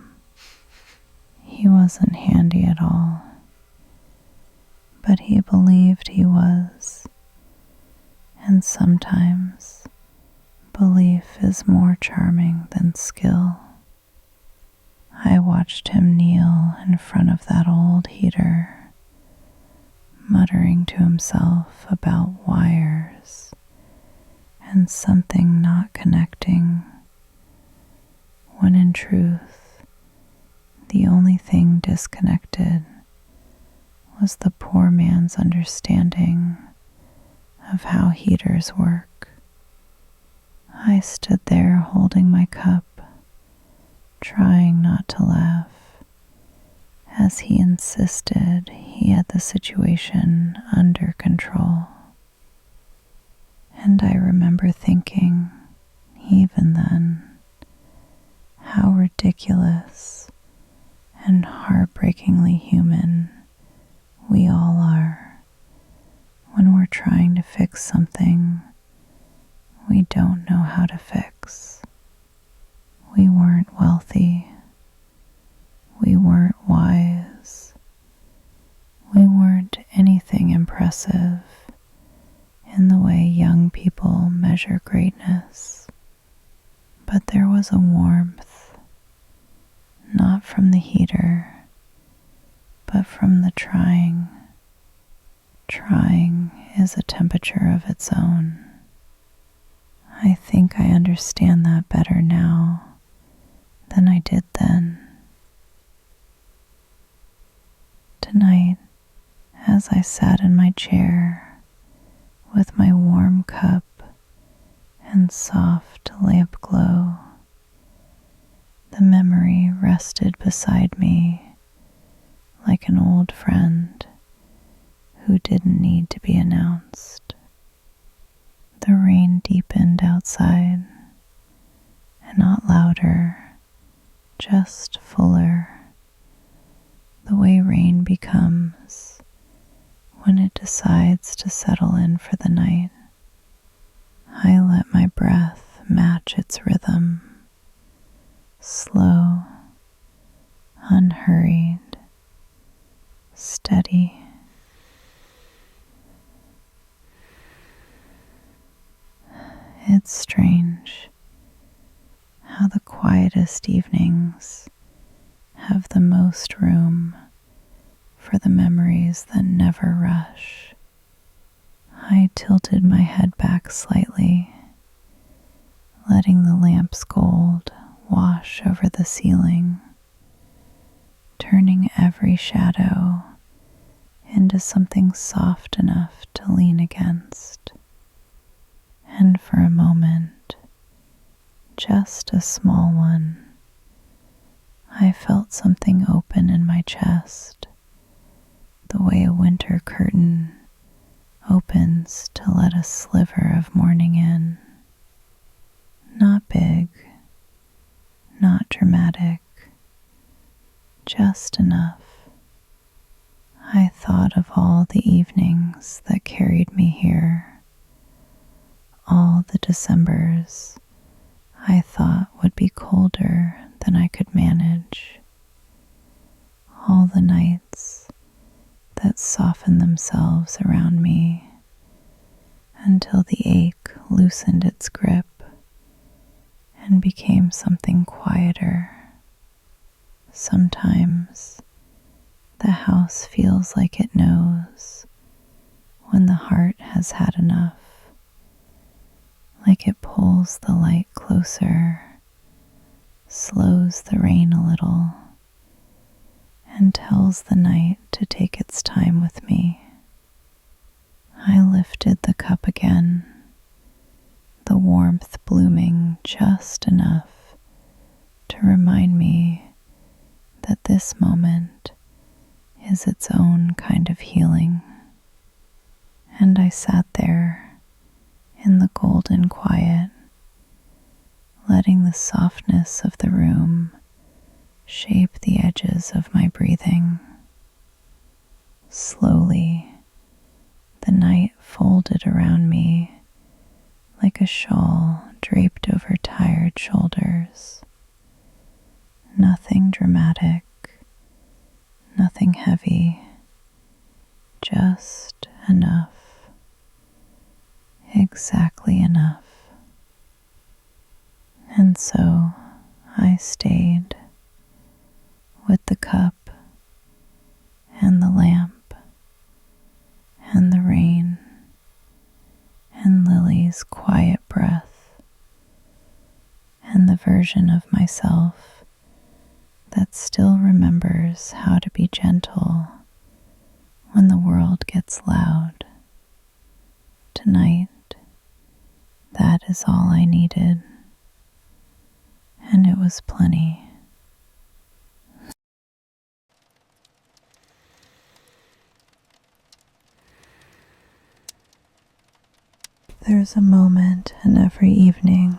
He wasn't handy at all, but he believed he was, and sometimes belief is more charming than skill. I watched him kneel in front of that old heater, muttering to himself about wires and something not connecting, when in truth, the only thing disconnected was the poor man's understanding of how heaters work. I stood there holding my cup, trying not to laugh, as he insisted he had the situation under control. And I remember thinking, even then, how ridiculous and heartbreakingly human we all are when we're trying to fix something we don't know how to fix. We weren't wealthy. We weren't wise. We weren't anything impressive in the way young people measure greatness. But there was a warmth, not from the heater, but from the trying. Trying is a temperature of its own. I think I understand that better now than I did then. As I sat in my chair with my warm cup and soft lamp glow, the memory rested beside me like an old friend who didn't need to be announced. The rain deepened outside, and not louder, just fuller, the way rain becomes when it decides to settle in for the night. I let my breath match its rhythm, slow, unhurried, steady. It's strange how the quietest evenings have the most room for the memories that never rush. I tilted my head back slightly, letting the lamp's gold wash over the ceiling, turning every shadow into something soft enough to lean against. And for a moment, just a small one, I felt something open in my chest, the way a winter curtain opens to let a sliver of morning in. Not big, not dramatic, just enough. I thought of all the evenings that carried me here, all the Decembers I thought would be colder than I could manage, all the nights that softened themselves around me until the ache loosened its grip and became something quieter. Sometimes the house feels like it knows when the heart has had enough, like it pulls the light closer, slows the rain a little, and tells the night to take its time with me. I lifted the cup again, the warmth blooming just enough to remind me that this moment is its own kind of healing. And I sat there in the golden quiet, letting the softness of the room shape the edges of my breathing. Slowly, the night folded around me like a shawl draped over tired shoulders. Nothing dramatic, nothing heavy, just enough, exactly enough. And so I stayed with the cup and the lamp and the rain and Lily's quiet breath and the version of myself that still remembers how to be gentle when the world gets loud. Tonight, that is all I needed, and it was plenty. There's a moment in every evening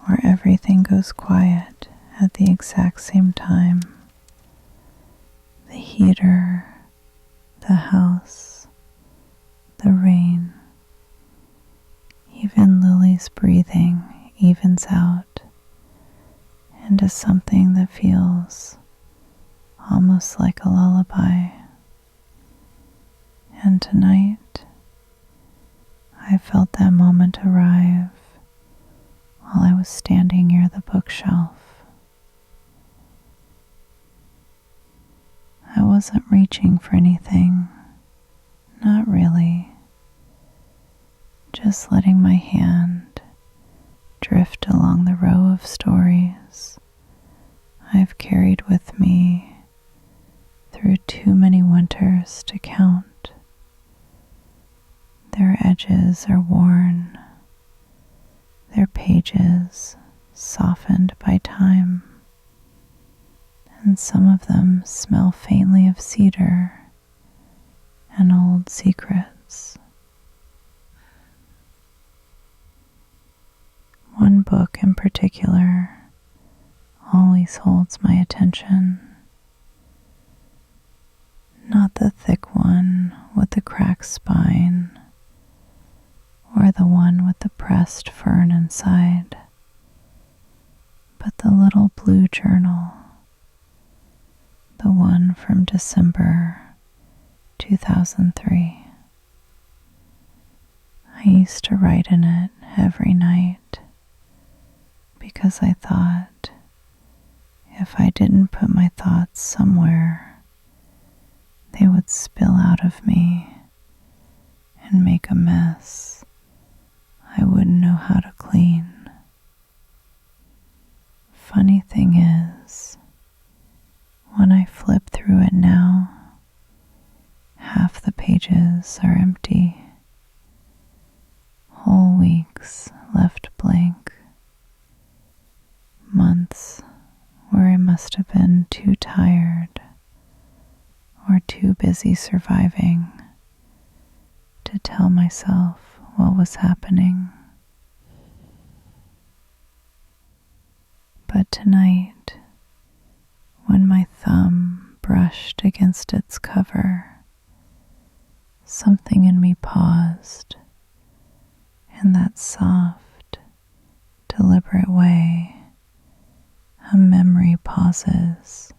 where everything goes quiet at the exact same time. The heater, the house, the rain, even Lily's breathing evens out into something that feels almost like a lullaby. And tonight, I felt that moment arrive while I was standing near the bookshelf. I wasn't reaching for anything, not really, just letting my hand drift along the row of stories I've carried with me through too many winters to count. Their edges are worn, their pages softened by time, and some of them smell faintly of cedar and old secrets. One book in particular always holds my attention. Not the thick one with the cracked spine, or the one with the pressed fern inside, but the little blue journal, the one from December 2003. I used to write in it every night because I thought if I didn't put my thoughts somewhere, they would spill out of me and make a mess I wouldn't know how to clean. Funny thing is, when I flip through it now, half the pages are empty. Whole weeks left blank. Months where I must have been too tired or too busy surviving to tell myself what was happening. But tonight, when my thumb brushed against its cover, something in me paused in that soft, deliberate way a memory pauses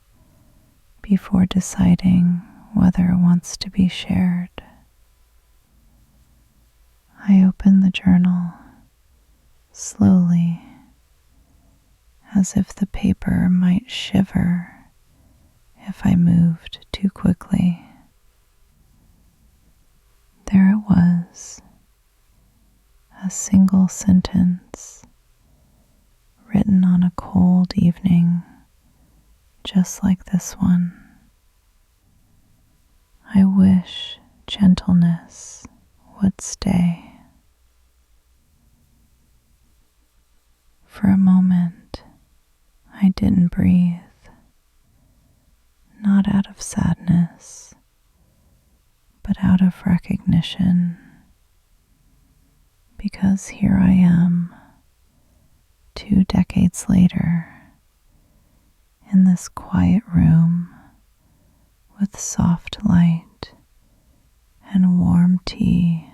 before deciding whether it wants to be shared. I open the journal slowly, as if the paper might shiver if I moved too quickly. There it was, a single sentence written on a cold evening, just like this one. I wish gentleness would stay. For a moment, I didn't breathe, not out of sadness, but out of recognition, because here I am, 2 decades later, in this quiet room with soft light and warm tea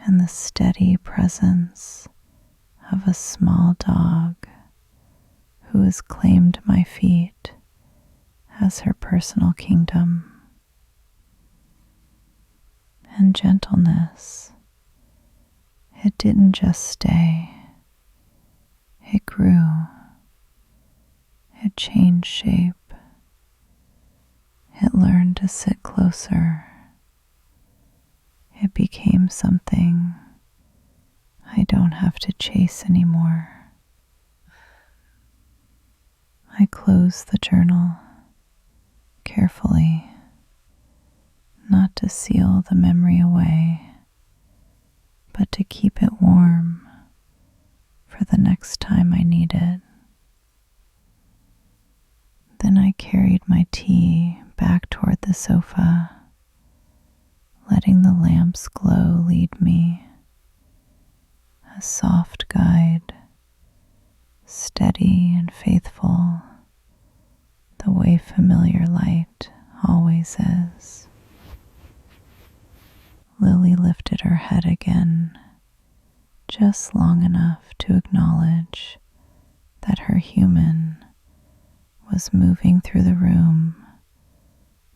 and the steady presence of a small dog who has claimed my feet as her personal kingdom. And gentleness, it didn't just stay, it grew, it changed shape, it learned to sit closer, it became something I don't have to chase anymore. I close the journal carefully, not to seal the memory away, but to keep it warm for the next time I need it. Then I carried my tea back toward the sofa, letting the lamp's glow lead me, a soft guide, steady and faithful, the way familiar light always is. Lily lifted her head again, just long enough to acknowledge that her human was moving through the room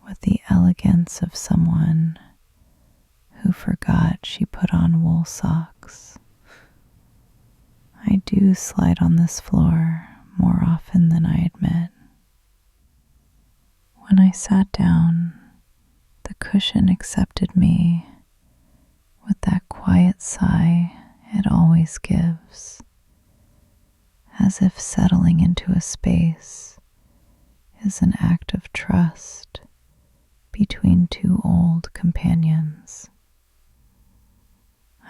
with the elegance of someone who forgot she put on wool socks. I do slide on this floor more often than I admit. When I sat down, the cushion accepted me with that quiet sigh it always gives, as if settling into a space is an act of trust between two old companions.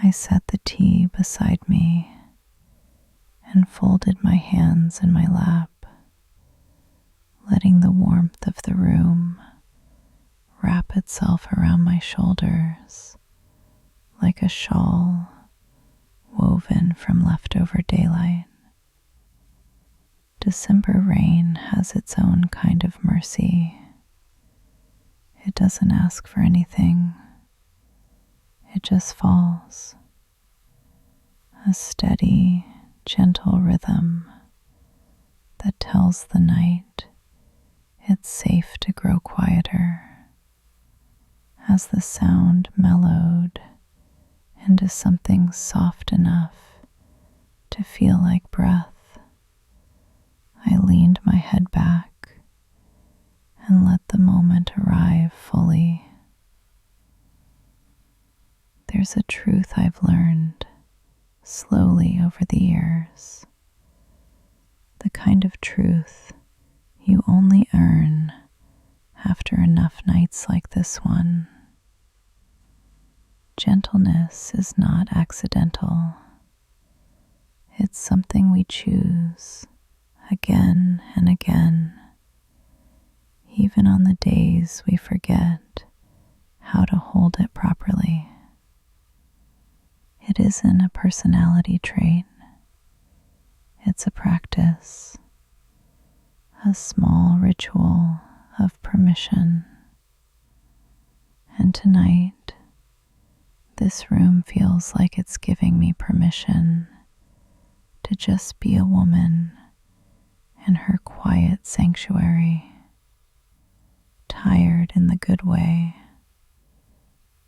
I set the tea beside me and folded my hands in my lap, letting the warmth of the room wrap itself around my shoulders like a shawl woven from leftover daylight. December rain has its own kind of mercy. It doesn't ask for anything. It just falls. A steady, gentle rhythm that tells the night it's safe to grow quieter. As the sound mellowed into something soft enough to feel like breath, I leaned my head back and let the moment arrive fully. There's a truth I've learned slowly over the years, the kind of truth you only earn after enough nights like this one. Gentleness is not accidental. It's something we choose again and again, even on the days we forget how to hold it properly. It isn't a personality trait. It's a practice, a small ritual of permission. And tonight, this room feels like it's giving me permission to just be a woman in her quiet sanctuary, tired in the good way,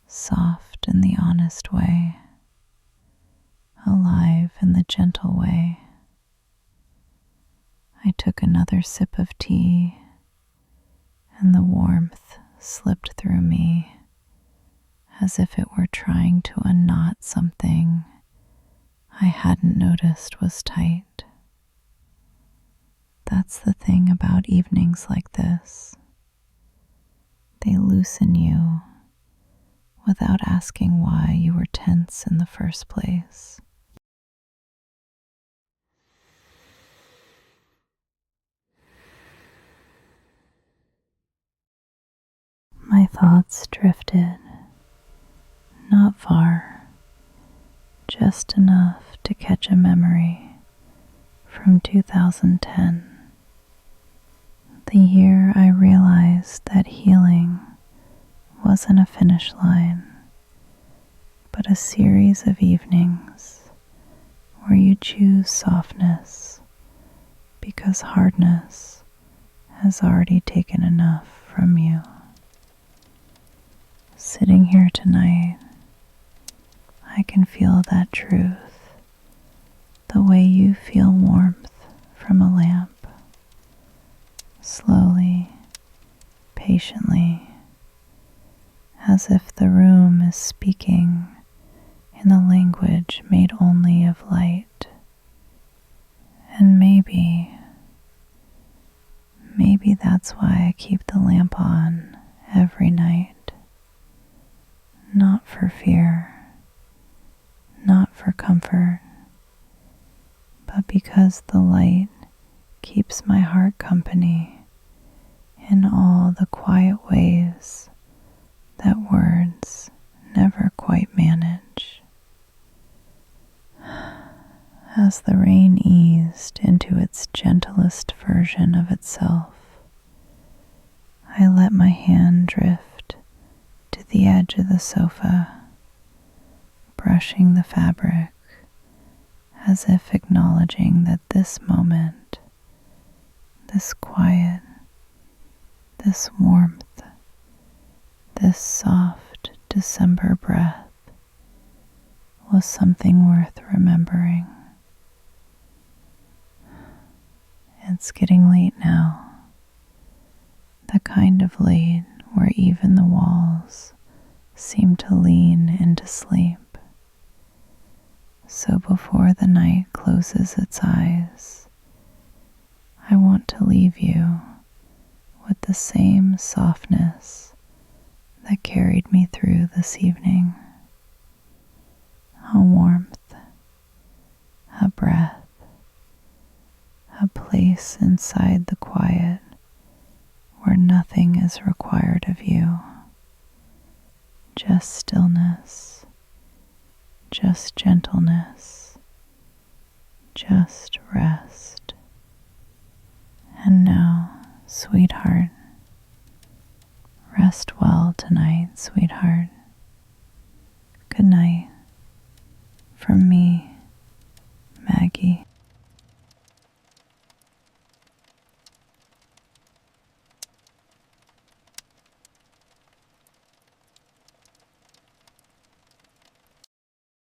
soft in the honest way, alive in the gentle way. I took another sip of tea, and the warmth slipped through me as if it were trying to unknot something I hadn't noticed was tight. That's the thing about evenings like this. They loosen you without asking why you were tense in the first place. My thoughts drifted, not far, just enough to catch a memory from 2010, the year I realized that healing wasn't a finish line, but a series of evenings where you choose softness because hardness has already taken enough from you. Sitting here tonight, I can feel that truth, the way you feel warmth from a lamp, slowly, patiently, as if the room is speaking in a language made only of light. And maybe that's why I keep the lamp on every night. Not for fear, not for comfort, but because the light keeps my heart company in all the quiet ways that words never quite manage. As the rain eased into its gentlest version of itself, I let my hand drift to the edge of the sofa, brushing the fabric as if acknowledging that this moment, this quiet, this warmth, this soft December breath was something worth remembering. It's getting late now, the kind of late where even the walls seem to lean into sleep. So before the night closes its eyes, I want to leave you with the same softness that carried me through this evening. A warmth, a breath, a place inside the quiet where nothing is required of you. Just stillness, just gentleness, just rest. And now, sweetheart, rest well tonight, sweetheart. Good night from me